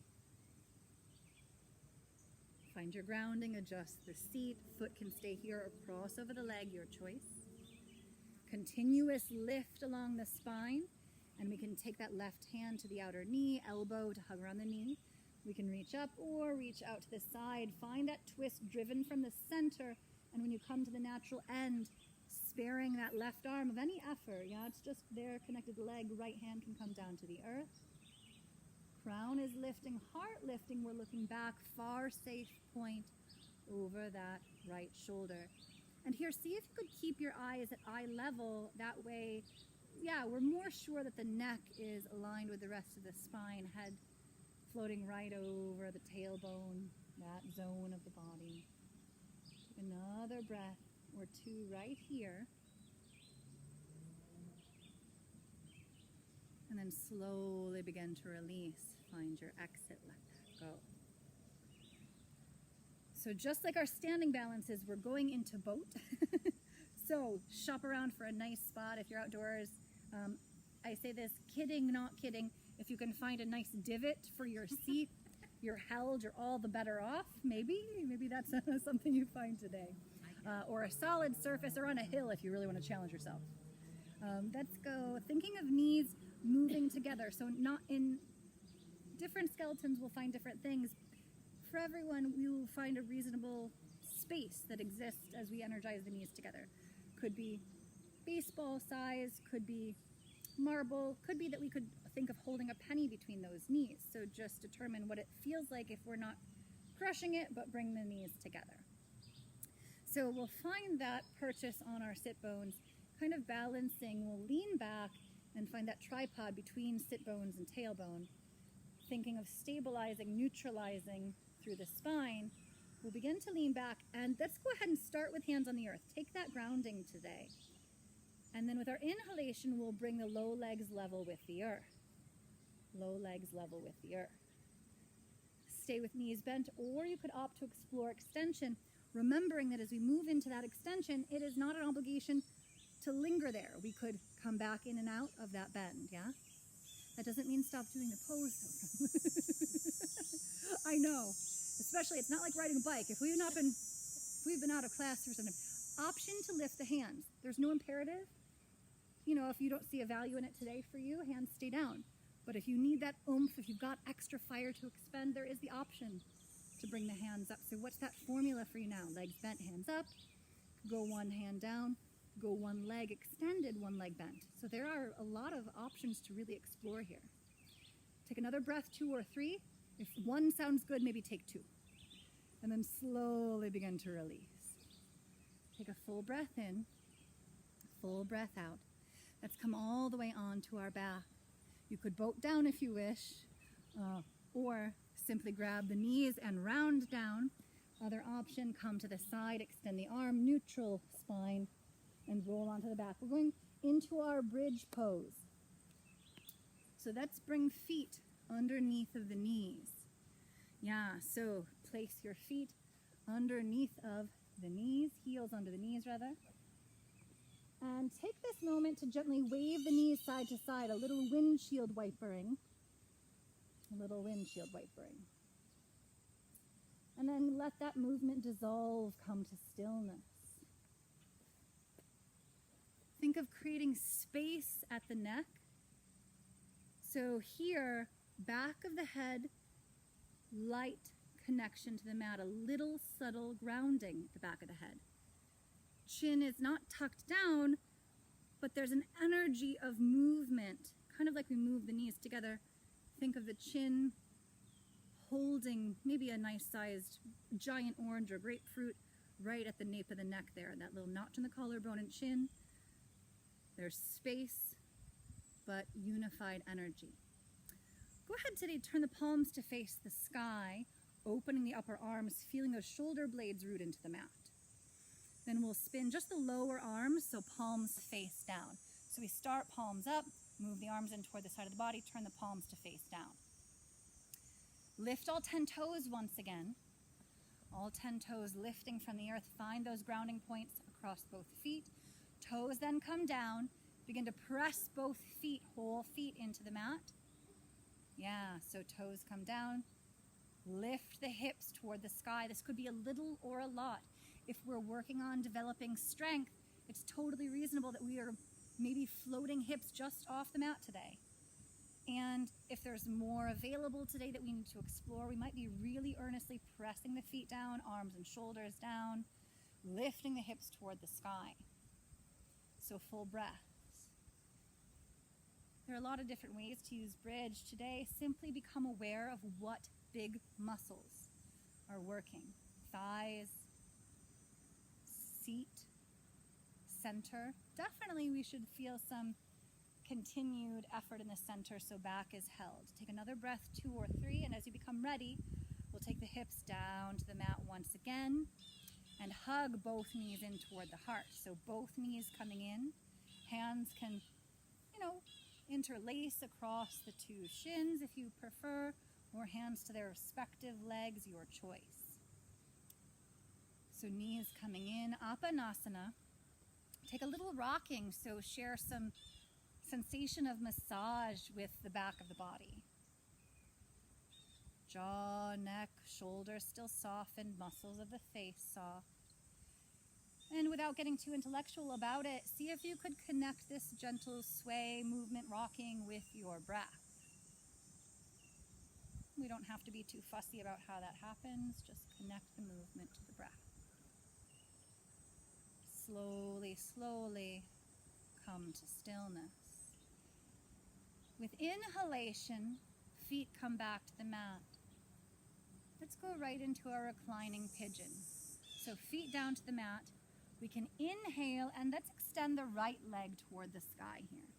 Find your grounding, adjust the seat, foot can stay here or cross over the leg, your choice. Continuous lift along the spine, and we can take that left hand to the outer knee, elbow to hug around the knee. We can reach up or reach out to the side. Find that twist driven from the center, and when you come to the natural end, sparing that left arm of any effort. Yeah, it's just there, connected leg, right hand can come down to the earth. Crown is lifting, heart lifting. We're looking back, far safe point over that right shoulder. And here, see if you could keep your eyes at eye level. That way, yeah, we're more sure that the neck is aligned with the rest of the spine, head floating right over the tailbone, that zone of the body. Take another breath or two right here. And then slowly begin to release. Find your exit, let that go. So just like our standing balances, we're going into boat. So shop around for a nice spot if you're outdoors. I say this, kidding, not kidding. If you can find a nice divot for your seat, you're held, you're all the better off. Maybe that's something you find today. Or a solid surface, or on a hill if you really want to challenge yourself. Let's go. Thinking of knees moving together. So not in different skeletons will find different things. For everyone, we will find a reasonable space that exists as we energize the knees together. Could be baseball size, could be marble, could be that we could think of holding a penny between those knees. So just determine what it feels like if we're not crushing it, but bring the knees together. So we'll find that purchase on our sit bones, kind of balancing. We'll lean back and find that tripod between sit bones and tailbone. Thinking of stabilizing, neutralizing through the spine. We'll begin to lean back, and let's go ahead and start with hands on the earth. Take that grounding today. And then with our inhalation, we'll bring the low legs level with the earth. Low legs level with the earth. Stay with knees bent, or you could opt to explore extension, remembering that as we move into that extension, it is not an obligation to linger there. We could come back in and out of that bend, yeah? That doesn't mean stop doing the pose, though. I know. Especially, it's not like riding a bike. If we've been out of class or something. Option to lift the hands. There's no imperative. You know, if you don't see a value in it today for you, hands stay down. But if you need that oomph, if you've got extra fire to expend, there is the option to bring the hands up. So what's that formula for you now? Legs bent, hands up. Go one hand down. Go one leg extended, one leg bent. So there are a lot of options to really explore here. Take another breath, 2 or 3. If one sounds good, maybe take 2. And then slowly begin to release. Take a full breath in, full breath out. Let's come all the way on to our back. You could boat down if you wish, or simply grab the knees and round down. Other option, come to the side, extend the arm, neutral spine, and roll onto the back. We're going into our bridge pose. So let's bring feet underneath of the knees. Yeah, so place your feet underneath of the knees, heels under the knees rather. And take this moment to gently wave the knees side to side, a little windshield wipering. A little windshield wipering. And then let that movement dissolve, come to stillness. Think of creating space at the neck. So here, back of the head, light connection to the mat, a little subtle grounding at the back of the head. Chin is not tucked down, but there's an energy of movement, kind of like we move the knees together. Think of the chin holding maybe a nice sized giant orange or grapefruit right at the nape of the neck there, that little notch in the collarbone and chin. There's space, but unified energy. Go ahead today, turn the palms to face the sky, opening the upper arms, feeling those shoulder blades root into the mat. Then we'll spin just the lower arms, so palms face down. So we start palms up, move the arms in toward the side of the body, turn the palms to face down. Lift all 10 toes once again. All 10 toes lifting from the earth. Find those grounding points across both feet. Toes then come down. Begin to press both feet, whole feet into the mat. Yeah, so toes come down. Lift the hips toward the sky. This could be a little or a lot. If we're working on developing strength, it's totally reasonable that we are maybe floating hips just off the mat today. And if there's more available today that we need to explore, we might be really earnestly pressing the feet down, arms and shoulders down, lifting the hips toward the sky. So full breaths. There are a lot of different ways to use bridge today. Simply become aware of what big muscles are working. Thighs, seat, center. Definitely we should feel some continued effort in the center, so back is held. Take another breath, 2 or 3, and as you become ready, we'll take the hips down to the mat once again and hug both knees in toward the heart. So both knees coming in, hands can, interlace across the two shins if you prefer, or hands to their respective legs, your choice. So knees coming in, Apanasana. Take a little rocking, so share some sensation of massage with the back of the body. Jaw, neck, shoulders still softened, muscles of the face soft. And without getting too intellectual about it, see if you could connect this gentle sway, movement, rocking with your breath. We don't have to be too fussy about how that happens, just connect the movement to the breath. Slowly, slowly come to stillness. With inhalation, feet come back to the mat. Let's go right into our reclining pigeon. So feet down to the mat. We can inhale and let's extend the right leg toward the sky here.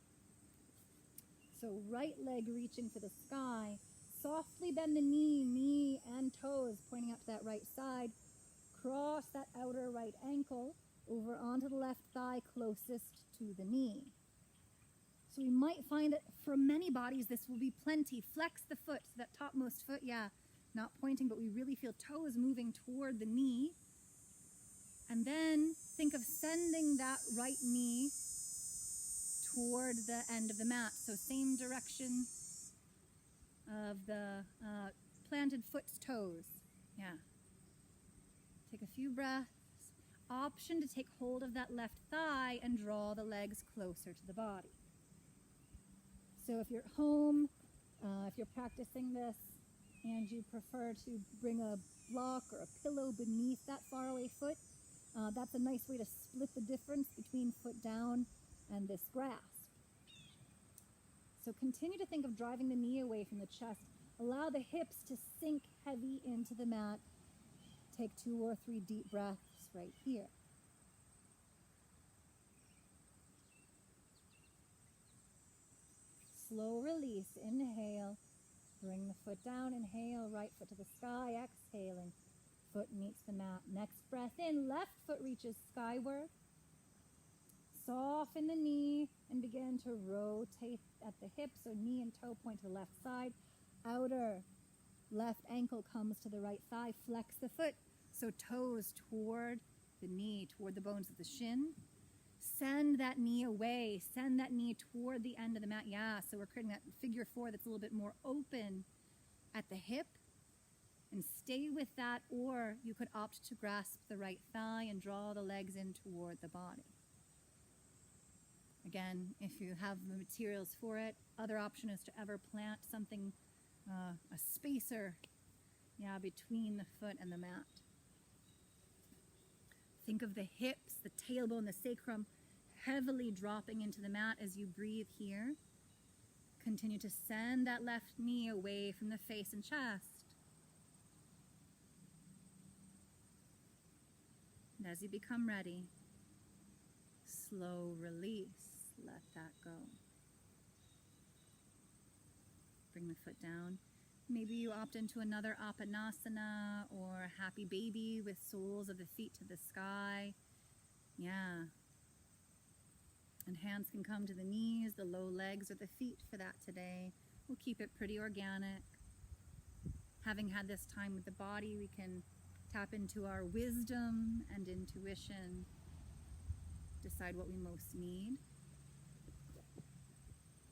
So right leg reaching for the sky. Softly bend the knee and toes pointing out to that right side. Cross that outer right ankle over onto the left thigh closest to the knee. So we might find that for many bodies this will be plenty. Flex the foot, so that topmost foot, not pointing, but we really feel toes moving toward the knee. And then think of sending that right knee toward the end of the mat. So same direction of the planted foot's toes. Take a few breaths. Option to take hold of that left thigh and draw the legs closer to the body. So if you're at home, if you're practicing this and you prefer to bring a block or a pillow beneath that faraway foot, that's a nice way to split the difference between foot down and this grasp. So continue to think of driving the knee away from the chest. Allow the hips to sink heavy into the mat. Take 2 or 3 deep breaths right here. Slow release, inhale, bring the foot down, inhale, right foot to the sky, exhaling, foot meets the mat. Next breath in, left foot reaches skyward. Soften the knee and begin to rotate at the hip, so knee and toe point to the left side. outer left ankle comes to the right thigh. Flex the foot. So toes toward the knee, toward the bones of the shin. Send that knee away. Send that knee toward the end of the mat. Yeah, so we're creating that figure 4 that's a little bit more open at the hip. And stay with that, or you could opt to grasp the right thigh and draw the legs in toward the body. Again, if you have the materials for it, other option is to ever plant something, a spacer, between the foot and the mat. Think of the hips, the tailbone, the sacrum heavily dropping into the mat as you breathe here. Continue to send that left knee away from the face and chest. And as you become ready, slow release, let that go. Bring the foot down. Maybe you opt into another Apanasana or happy baby with soles of the feet to the sky. Yeah. And hands can come to the knees, the low legs, or the feet for that today. We'll keep it pretty organic. Having had this time with the body, we can tap into our wisdom and intuition, decide what we most need.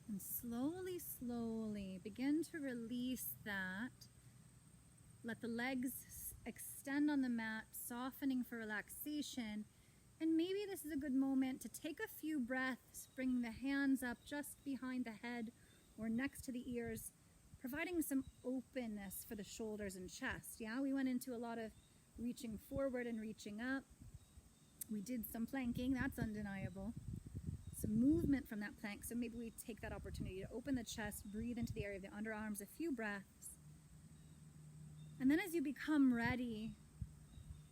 And slowly, slowly begin to release that. Let the legs extend on the mat, softening for relaxation. And maybe this is a good moment to take a few breaths, bringing the hands up just behind the head or next to the ears, providing some openness for the shoulders and chest. Yeah, we went into a lot of reaching forward and reaching up. We did some planking, that's undeniable. Some movement from that plank, so maybe we take that opportunity to open the chest, breathe into the area of the underarms, a few breaths. And then as you become ready,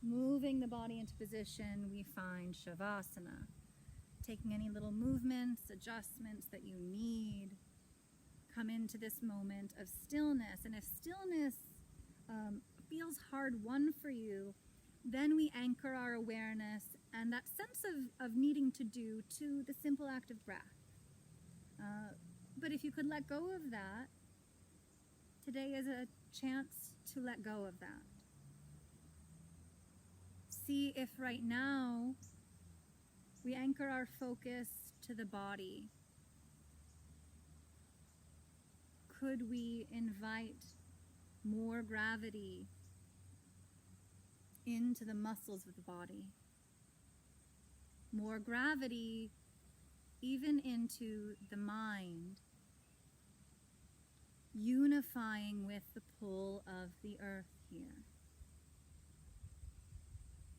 moving the body into position, we find Shavasana. Taking any little movements, adjustments that you need. Come into this moment of stillness. And if stillness feels hard-won for you, then we anchor our awareness and that sense of needing to do to the simple act of breath. But if you could let go of that, today is a chance to let go of that. See if right now we anchor our focus to the body. Could we invite more gravity into the muscles of the body? More gravity even into the mind, unifying with the pull of the earth here.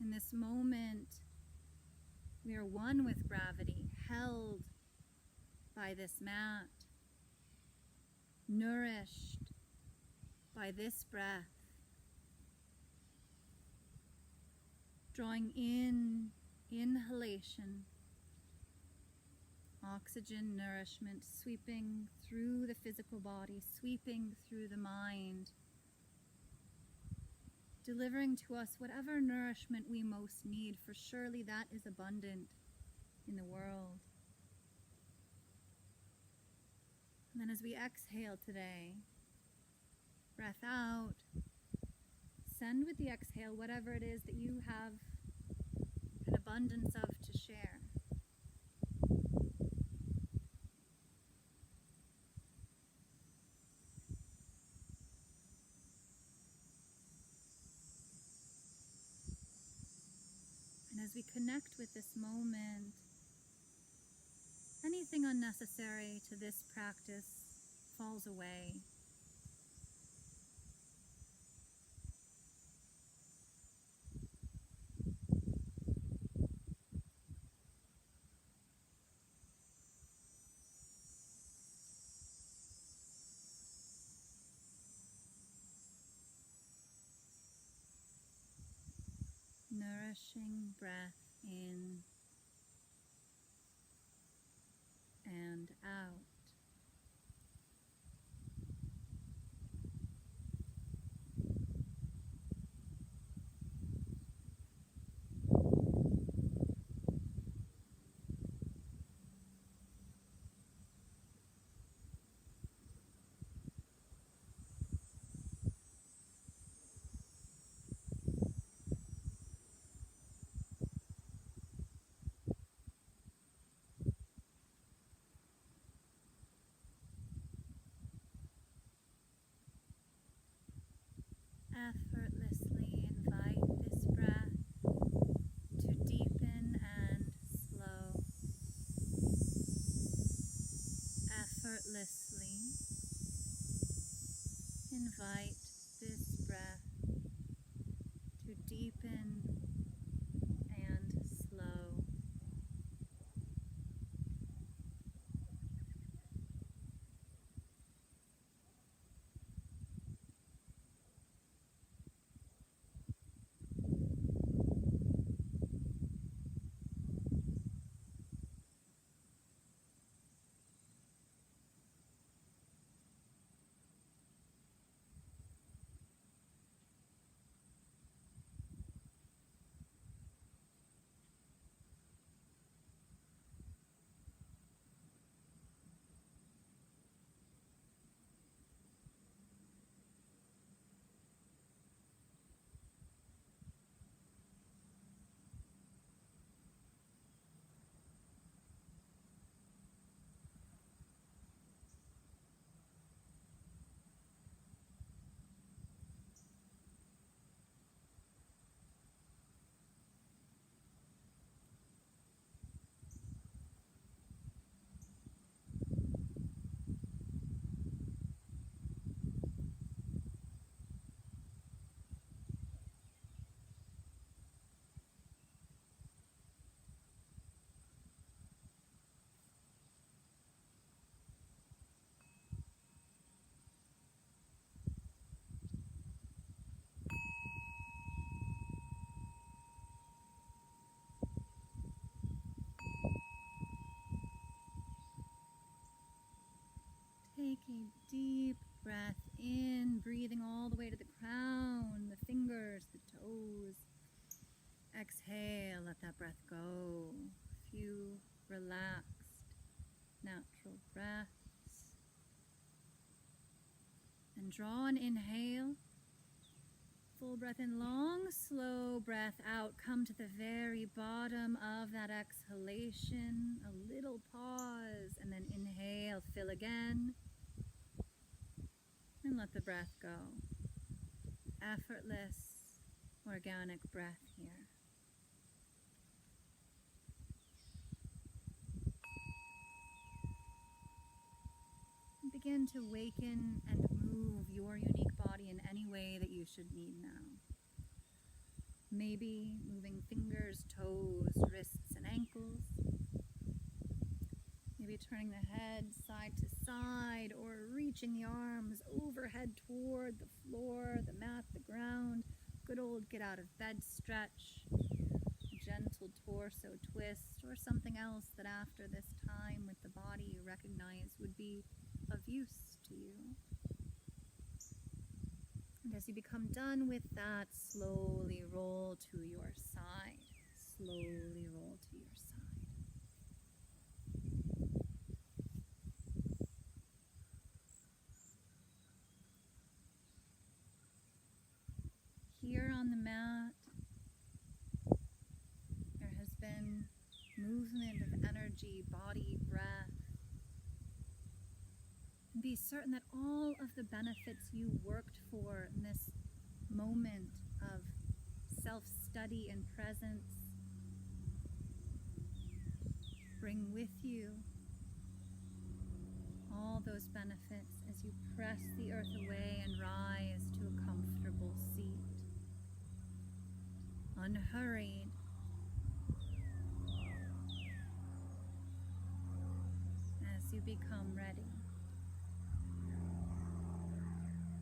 In this moment, we are one with gravity, held by this mat, nourished by this breath, drawing in inhalation, oxygen, nourishment, sweeping through the physical body, sweeping through the mind, delivering to us whatever nourishment we most need, for surely that is abundant in the world. And then as we exhale today, breath out, send with the exhale whatever it is that you have an abundance of to share. And as we connect with this moment, anything unnecessary to this practice falls away. Nourishing breath in and out. And draw an inhale. Full breath in, long, slow breath out. Come to the very bottom of that exhalation. A little pause, and then inhale, fill again. And let the breath go. Effortless, organic breath here. Begin to waken and move your unique body in any way that you should need now. Maybe moving fingers, toes, wrists, and ankles. Maybe turning the head side to side or reaching the arms overhead toward the floor, the mat, the ground. Good old get out of bed stretch, gentle torso twist, or something else that after this time with the body you recognize would be of use to you. And as you become done with that, slowly roll to your side. Slowly roll to your side. Here on the mat, there has been movement of energy, body, breath. And be certain that all of the benefits you worked for in this moment of self-study and presence bring with you all those benefits as you press the earth away and rise to a comfortable seat. Unhurried. As you become ready.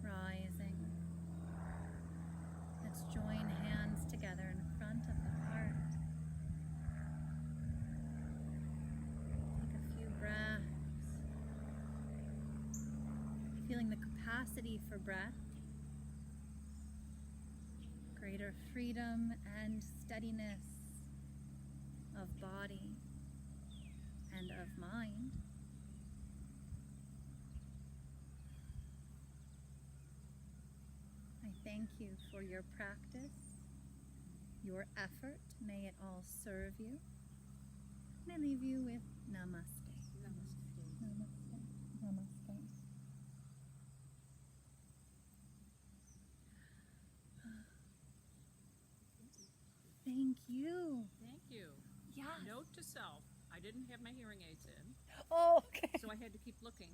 Rising. Let's join hands together in front of the heart. Take a few breaths. Feeling the capacity for breath. Greater freedom and steadiness of body and of mind. I thank you for your practice, your effort. May it all serve you. And I leave you with namaste. Namaste. Namaste. Namaste. Thank you. Thank you. Yes. Note to self, I didn't have my hearing aids in, Oh, okay. so I had to keep looking